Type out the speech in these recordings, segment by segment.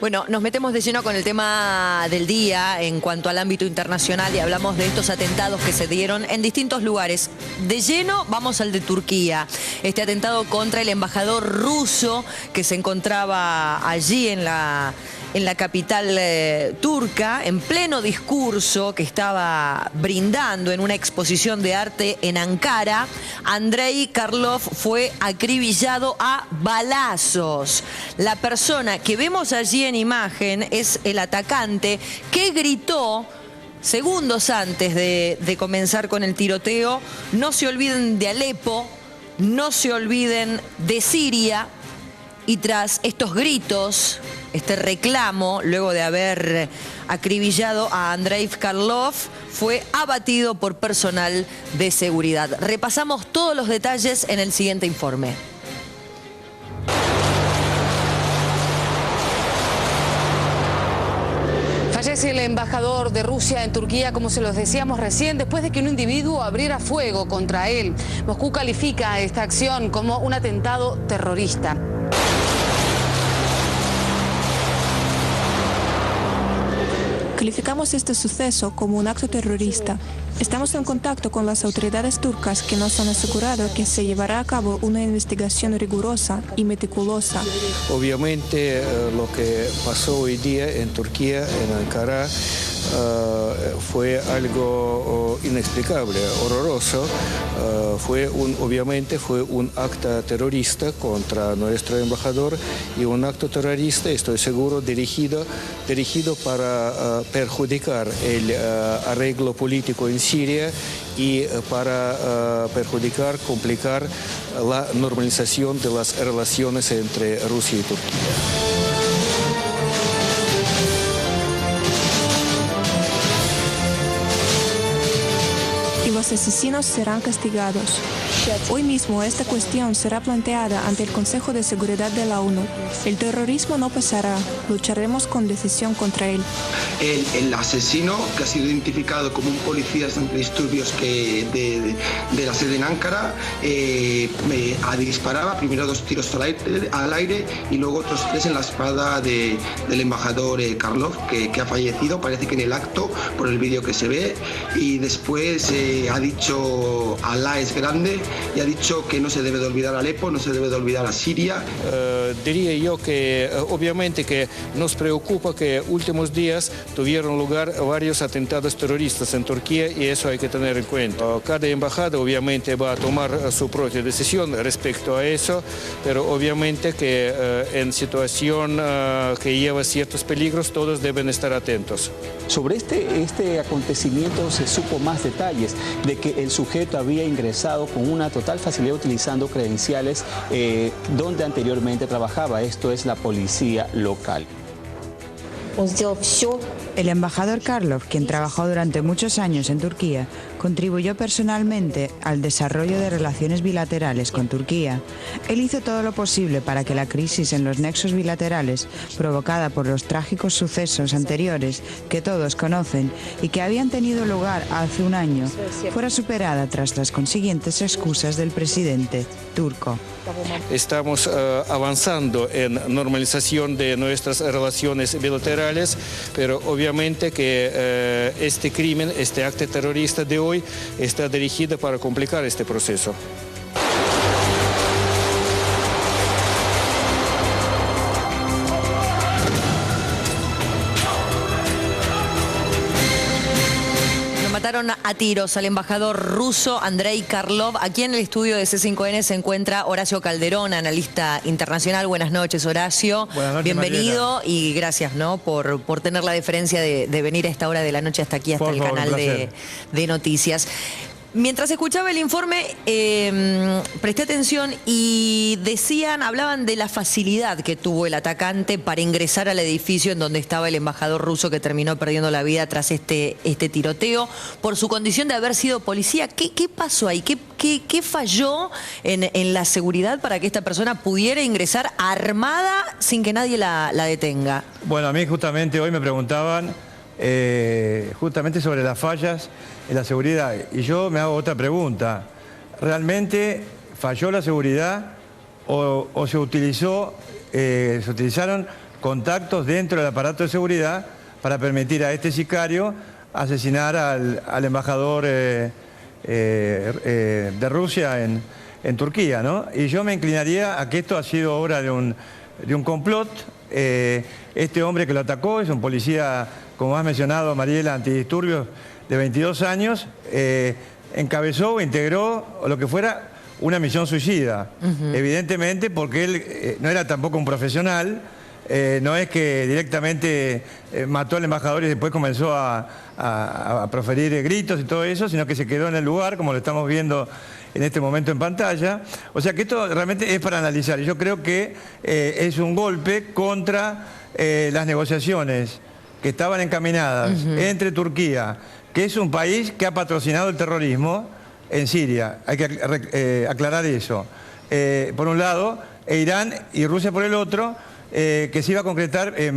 Bueno, nos metemos de lleno con el tema del día en cuanto al ámbito internacional y hablamos de estos atentados que se dieron en distintos lugares. De lleno vamos al de Turquía. Este atentado contra el embajador ruso que se encontraba allí en la capital turca, en pleno discurso que estaba brindando en una exposición de arte en Ankara. Andrei Karlov fue acribillado a balazos. La persona que vemos allí en imagen es el atacante que gritó segundos antes de comenzar con el tiroteo: no se olviden de Alepo, no se olviden de Siria. Y tras estos gritos, este reclamo, luego de haber acribillado a Andrei Karlov, fue abatido por personal de seguridad. Repasamos todos los detalles en el siguiente informe. Fallece el embajador de Rusia en Turquía, como se los decíamos recién, después de que un individuo abriera fuego contra él. Moscú califica esta acción como un atentado terrorista. Calificamos este suceso como un acto terrorista. Estamos en contacto con las autoridades turcas que nos han asegurado que se llevará a cabo una investigación rigurosa y meticulosa. Obviamente lo que pasó hoy día en Turquía, en Ankara, fue algo inexplicable, horroroso. Obviamente fue un acto terrorista contra nuestro embajador, y un acto terrorista, estoy seguro, dirigido para perjudicar el arreglo político en Siria y para perjudicar, complicar la normalización de las relaciones entre Rusia y Turquía. Los asesinos serán castigados. Hoy mismo esta cuestión será planteada ante el Consejo de Seguridad de la ONU. El terrorismo no pasará. Lucharemos con decisión contra él. El asesino, que ha sido identificado como un policía antidisturbios de la sede en Ankara, disparaba primero 2 tiros al aire y luego otros 3 en la espalda del embajador Karlov, que ha fallecido, parece que en el acto, por el vídeo que se ve. Y después ha dicho Alá es grande, y ha dicho que no se debe de olvidar a Alepo, no se debe de olvidar a Siria. Diría yo que obviamente que nos preocupa que últimos días tuvieron lugar varios atentados terroristas en Turquía, y eso hay que tener en cuenta. Cada embajada obviamente va a tomar su propia decisión respecto a eso, pero obviamente que en situación que lleva ciertos peligros, todos deben estar atentos. Sobre este acontecimiento se supo más detalles de que el sujeto había ingresado con una total facilidad utilizando credenciales donde anteriormente trabajaba, esto es la policía local. El embajador Karlov, quien trabajó durante muchos años en Turquía, contribuyó personalmente al desarrollo de relaciones bilaterales con Turquía. Él hizo todo lo posible para que la crisis en los nexos bilaterales, provocada por los trágicos sucesos anteriores que todos conocen y que habían tenido lugar hace un año, fuera superada tras las consiguientes excusas del presidente turco. Estamos avanzando en normalización de nuestras relaciones bilaterales, pero obviamente que este crimen, este acto terrorista de hoy, está dirigido para complicar este proceso. Mataron a tiros al embajador ruso Andrei Karlov. Aquí en el estudio de C5N se encuentra Horacio Calderón, analista internacional. Buenas noches, Horacio. Buenas noches, bienvenido, Mariela. y gracias, ¿no?, por tener la deferencia de venir a esta hora de la noche hasta aquí, hasta el canal de noticias. Mientras escuchaba el informe, presté atención y hablaban de la facilidad que tuvo el atacante para ingresar al edificio en donde estaba el embajador ruso, que terminó perdiendo la vida tras este tiroteo, por su condición de haber sido policía. ¿Qué pasó ahí? ¿Qué falló en la seguridad para que esta persona pudiera ingresar armada sin que nadie la detenga? Bueno, a mí justamente hoy me preguntaban justamente sobre las fallas en la seguridad, y yo me hago otra pregunta: ¿realmente falló la seguridad o se utilizaron contactos dentro del aparato de seguridad para permitir a este sicario asesinar al embajador de Rusia en Turquía, ¿no? Y yo me inclinaría a que esto ha sido obra de un complot. Este hombre que lo atacó es un policía, como has mencionado, Mariela, antidisturbios, de 22 años, encabezó o integró, o lo que fuera, una misión suicida. Evidentemente porque él no era tampoco un profesional, no es que directamente mató al embajador y después comenzó a proferir gritos y todo eso, sino que se quedó en el lugar, como lo estamos viendo en este momento en pantalla. O sea que esto realmente es para analizar. Y yo creo que es un golpe contra las negociaciones que estaban encaminadas entre Turquía, que es un país que ha patrocinado el terrorismo en Siria. Hay que aclarar eso. Por un lado, Irán y Rusia por el otro, que se iba a concretar en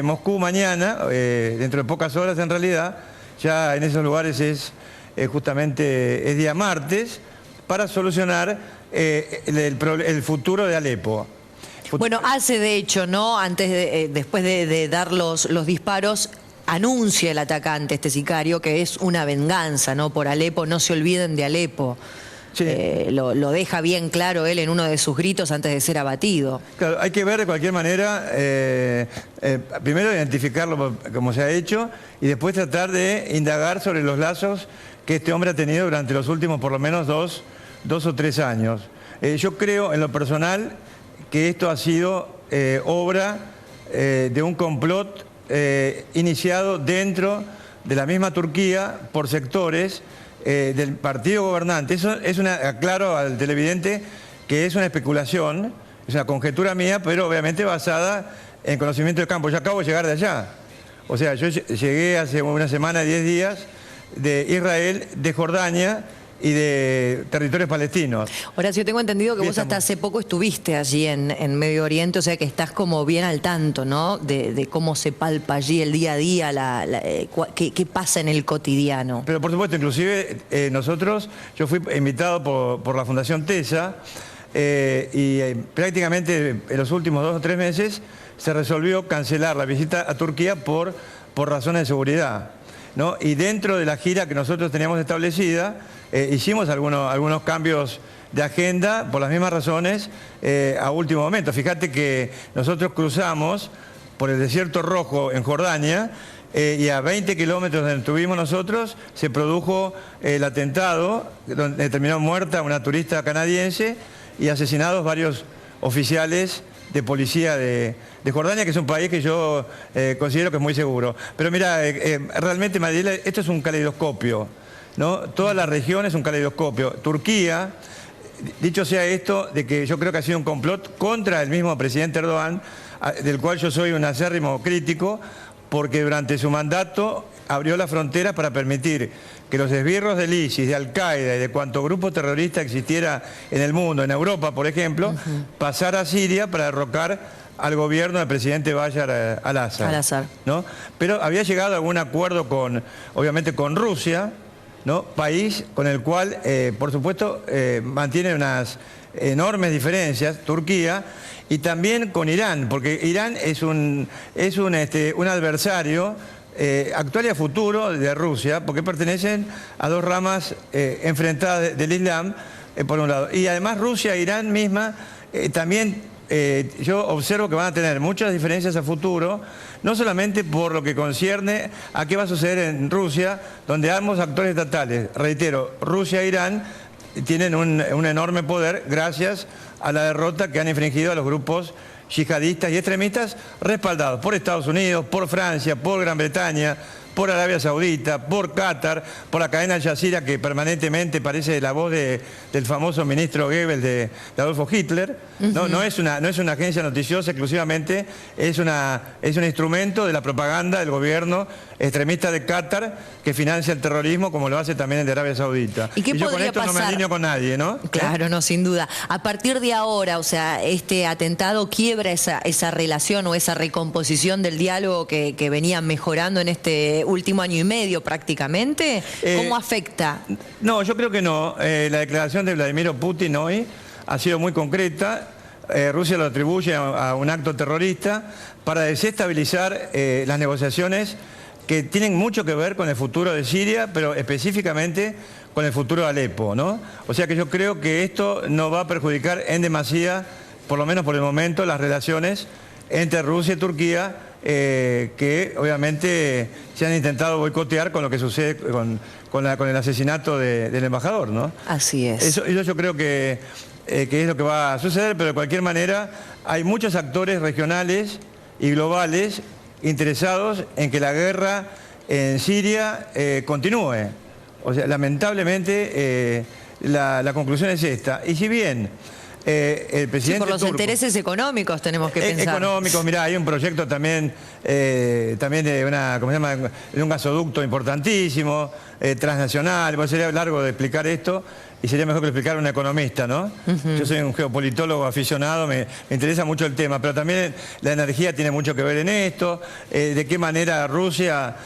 Moscú mañana, dentro de pocas horas en realidad. Ya en esos lugares es día martes, para solucionar el futuro de Alepo. Bueno, hace de hecho, ¿no? Después de dar los disparos, anuncia el atacante, este sicario, que es una venganza, ¿no? Por Alepo, no se olviden de Alepo. Sí. Lo deja bien claro él en uno de sus gritos antes de ser abatido. Claro, hay que ver de cualquier manera, primero identificarlo como se ha hecho y después tratar de indagar sobre los lazos que este hombre ha tenido durante los últimos por lo menos dos o tres años. Yo creo en lo personal que esto ha sido obra de un complot iniciado dentro de la misma Turquía por sectores del partido gobernante. Eso es aclaro al televidente que es una especulación, es una conjetura mía, pero obviamente basada en conocimiento de campo. Yo acabo de llegar de allá. O sea, yo llegué hace una semana, 10 días, de Israel, de Jordania y de territorios palestinos. Horacio, tengo entendido que vos hasta hace poco estuviste allí en Medio Oriente, o sea que estás como bien al tanto, ¿no? De cómo se palpa allí el día a día, qué pasa en el cotidiano. Pero por supuesto, inclusive yo fui invitado por la Fundación TESA y prácticamente en los últimos 2 o 3 meses se resolvió cancelar la visita a Turquía por razones de seguridad, ¿no? Y dentro de la gira que nosotros teníamos establecida, hicimos algunos cambios de agenda por las mismas razones a último momento. Fíjate que nosotros cruzamos por el desierto rojo en Jordania y a 20 kilómetros de donde estuvimos nosotros se produjo el atentado donde terminó muerta una turista canadiense y asesinados varios oficiales de policía de Jordania, que es un país que yo considero que es muy seguro. Pero mira, realmente, Mariela, esto es un caleidoscopio, ¿no? Toda la región es un caleidoscopio. Turquía, dicho sea esto, de que yo creo que ha sido un complot contra el mismo presidente Erdogan, del cual yo soy un acérrimo crítico, porque durante su mandato abrió la frontera para permitir que los esbirros del ISIS, de Al-Qaeda y de cuanto grupo terrorista existiera en el mundo, en Europa, por ejemplo, pasara a Siria para derrocar al gobierno del presidente Bashar al-Assad, ¿no? Pero había llegado a algún acuerdo obviamente con Rusia, ¿no? País con el cual, por supuesto, mantiene unas enormes diferencias, Turquía, y también con Irán, porque Irán es un adversario actual y a futuro de Rusia, porque pertenecen a dos ramas enfrentadas del Islam, por un lado. Y además Rusia e Irán misma también, yo observo que van a tener muchas diferencias a futuro, no solamente por lo que concierne a qué va a suceder en Rusia, donde ambos actores estatales, reitero, Rusia e Irán, tienen un enorme poder gracias a la derrota que han infringido a los grupos yihadistas y extremistas respaldados por Estados Unidos, por Francia, por Gran Bretaña, por Arabia Saudita, por Qatar, por la cadena Al Jazeera, que permanentemente parece la voz del famoso ministro Goebbels de Adolfo Hitler. No es una agencia noticiosa exclusivamente, es un instrumento de la propaganda del gobierno extremista de Qatar que financia el terrorismo, como lo hace también el de Arabia Saudita. ¿Y yo con esto pasar? No me alineo con nadie, ¿no? Claro, no, sin duda. A partir de ahora, o sea, este atentado quiebra esa relación o esa recomposición del diálogo que venían mejorando en este último año y medio prácticamente. ¿Cómo afecta? No, yo creo que no. La declaración de Vladimir Putin hoy ha sido muy concreta. Rusia lo atribuye a un acto terrorista para desestabilizar las negociaciones que tienen mucho que ver con el futuro de Siria, pero específicamente con el futuro de Alepo, ¿no? O sea que yo creo que esto no va a perjudicar en demasía, por lo menos por el momento, las relaciones entre Rusia y Turquía, que obviamente se han intentado boicotear con lo que sucede con el asesinato del embajador, ¿no? Así es. Eso yo creo que es lo que va a suceder, pero de cualquier manera hay muchos actores regionales y globales interesados en que la guerra en Siria continúe. O sea, lamentablemente la conclusión es esta. Y si bien el presidente sí, por los turco, intereses económicos tenemos que pensar. Económicos, mirá, hay un proyecto también de un gasoducto importantísimo, transnacional. Bueno, sería largo de explicar esto y sería mejor que lo explicara un economista, ¿no? Yo soy un geopolitólogo aficionado, me interesa mucho el tema, pero también la energía tiene mucho que ver en esto, de qué manera Rusia,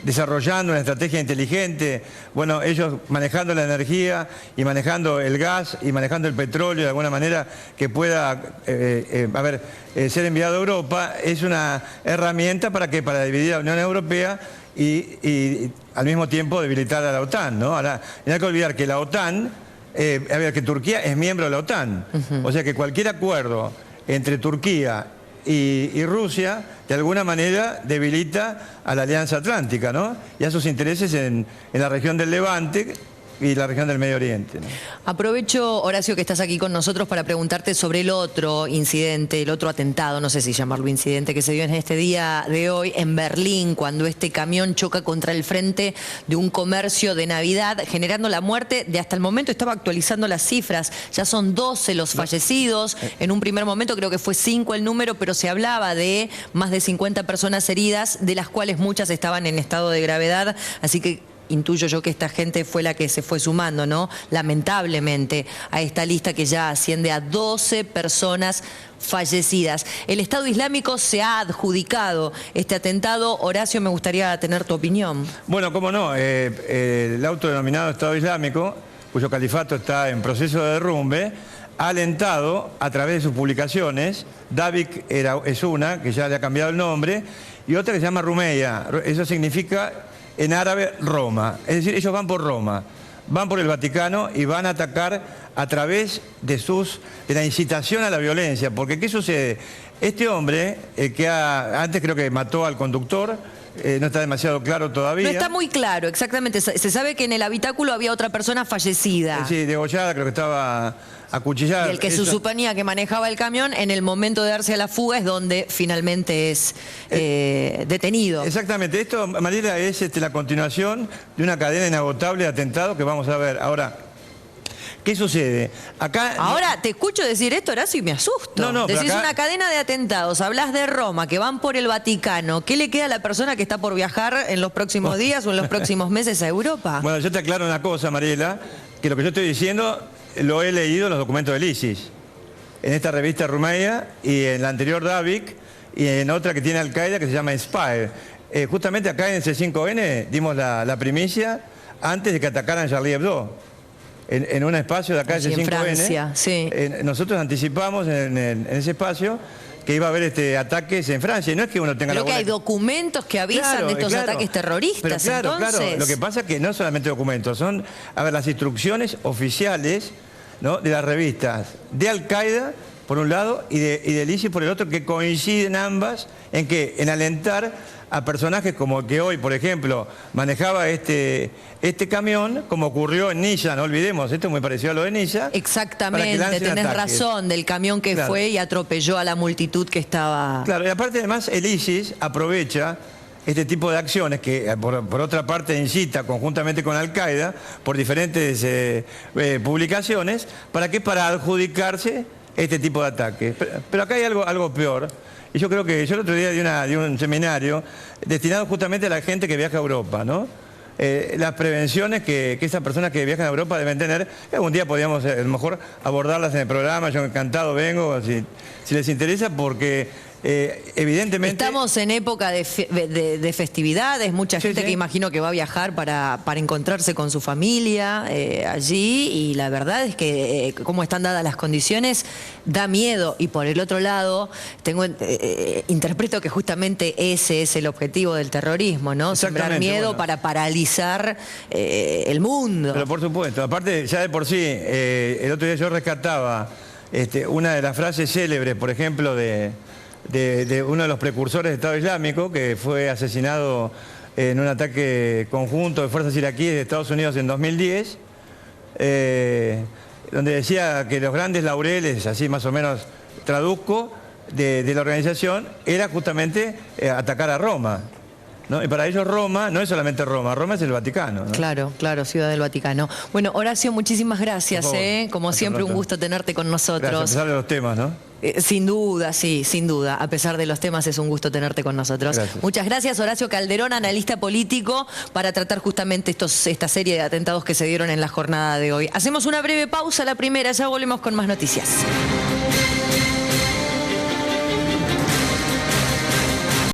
desarrollando una estrategia inteligente, bueno, ellos manejando la energía y manejando el gas y manejando el petróleo de alguna manera que pueda ser enviado a Europa, es una herramienta para dividir a la Unión Europea y al mismo tiempo debilitar a la OTAN, ¿no? Ahora, no hay que olvidar que la OTAN, que Turquía es miembro de la OTAN, o sea que cualquier acuerdo entre Turquía y Rusia, de alguna manera debilita a la Alianza Atlántica, ¿no? Y a sus intereses en la región del Levante y la región del Medio Oriente, ¿no? Aprovecho, Horacio, que estás aquí con nosotros para preguntarte sobre el otro incidente, el otro atentado, no sé si llamarlo incidente, que se dio en este día de hoy en Berlín, cuando este camión choca contra el frente de un comercio de Navidad, generando la muerte de, hasta el momento estaba actualizando las cifras, ya son 12 los fallecidos, en un primer momento creo que fue 5 el número, pero se hablaba de más de 50 personas heridas, de las cuales muchas estaban en estado de gravedad, así que intuyo yo que esta gente fue la que se fue sumando, ¿no? Lamentablemente, a esta lista que ya asciende a 12 personas fallecidas. El Estado Islámico se ha adjudicado este atentado. Horacio, me gustaría tener tu opinión. Bueno, cómo no, el autodenominado Estado Islámico, cuyo califato está en proceso de derrumbe, ha alentado a través de sus publicaciones, Davik es una, que ya le ha cambiado el nombre, y otra que se llama Rumeya. Eso significa en árabe Roma, es decir, ellos van por Roma, van por el Vaticano y van a atacar a través de la incitación a la violencia, porque ¿qué sucede? Este hombre, que antes creo que mató al conductor, no está demasiado claro todavía. No está muy claro, exactamente, se sabe que en el habitáculo había otra persona fallecida. Sí, degollada, creo que estaba acuchillada. Y el que se suponía que manejaba el camión, en el momento de darse a la fuga es donde finalmente es detenido. Exactamente, esto, Mariela, es la continuación de una cadena inagotable de atentados que vamos a ver. Ahora, ¿qué sucede? Acá ahora te escucho decir esto, Horacio, y me asusto. No, decís acá, una cadena de atentados, hablas de Roma, que van por el Vaticano. ¿Qué le queda a la persona que está por viajar en los próximos días o en los próximos meses a Europa? Bueno, yo te aclaro una cosa, Mariela, que lo que yo estoy diciendo lo he leído en los documentos del ISIS, en esta revista Rumeya y en la anterior Davik y en otra que tiene Al-Qaeda que se llama Inspire. Justamente acá en el C5N dimos la primicia antes de que atacaran Charlie Hebdo. En un espacio de acá de C5N, en Francia, sí. Nosotros anticipamos en ese espacio que iba a haber ataques en Francia. Y no es que uno tenga Pero que hay documentos que avisan de estos ataques terroristas. Pero claro, lo que pasa es que no solamente documentos, son las instrucciones oficiales, ¿no?, de las revistas de Al-Qaeda, por un lado, y del ISIS por el otro, que coinciden ambas en alentar a personajes como el que hoy, por ejemplo, manejaba este camión, como ocurrió en Niza, no olvidemos, esto es muy parecido a lo de Niza. Exactamente, tenés razón, del camión que fue y atropelló a la multitud que estaba... Claro, y aparte además el ISIS aprovecha este tipo de acciones que por otra parte incita conjuntamente con Al-Qaeda por diferentes publicaciones, ¿para qué? Para adjudicarse este tipo de ataques. Pero acá hay algo peor. Y yo creo que yo el otro día di un seminario destinado justamente a la gente que viaja a Europa, ¿no? Las prevenciones que esas personas que viajan a Europa deben tener, que algún día podríamos a lo mejor abordarlas en el programa, yo encantado vengo, si les interesa, porque Evidentemente... Estamos en época de festividades, mucha gente que imagino que va a viajar para encontrarse con su familia allí, y la verdad es que como están dadas las condiciones, da miedo. Y por el otro lado, interpreto que justamente ese es el objetivo del terrorismo, ¿no? Sembrar miedo para paralizar el mundo. Pero por supuesto, aparte ya de por sí, el otro día yo rescataba una de las frases célebres, por ejemplo, de uno de los precursores del Estado Islámico, que fue asesinado en un ataque conjunto de fuerzas iraquíes de Estados Unidos en 2010, donde decía que los grandes laureles, así más o menos traduzco, de la organización, era justamente atacar a Roma, ¿no? Y para ellos Roma no es solamente Roma, Roma es el Vaticano, ¿no? Claro, claro, Ciudad del Vaticano. Bueno, Horacio, muchísimas gracias, como siempre un gusto tenerte con nosotros. Gracias, a pesar de los temas, ¿no? Sin duda, sí, sin duda. A pesar de los temas es un gusto tenerte con nosotros. Gracias. Muchas gracias, Horacio Calderón, analista político, para tratar justamente esta serie de atentados que se dieron en la jornada de hoy. Hacemos una breve pausa, la primera, ya volvemos con más noticias.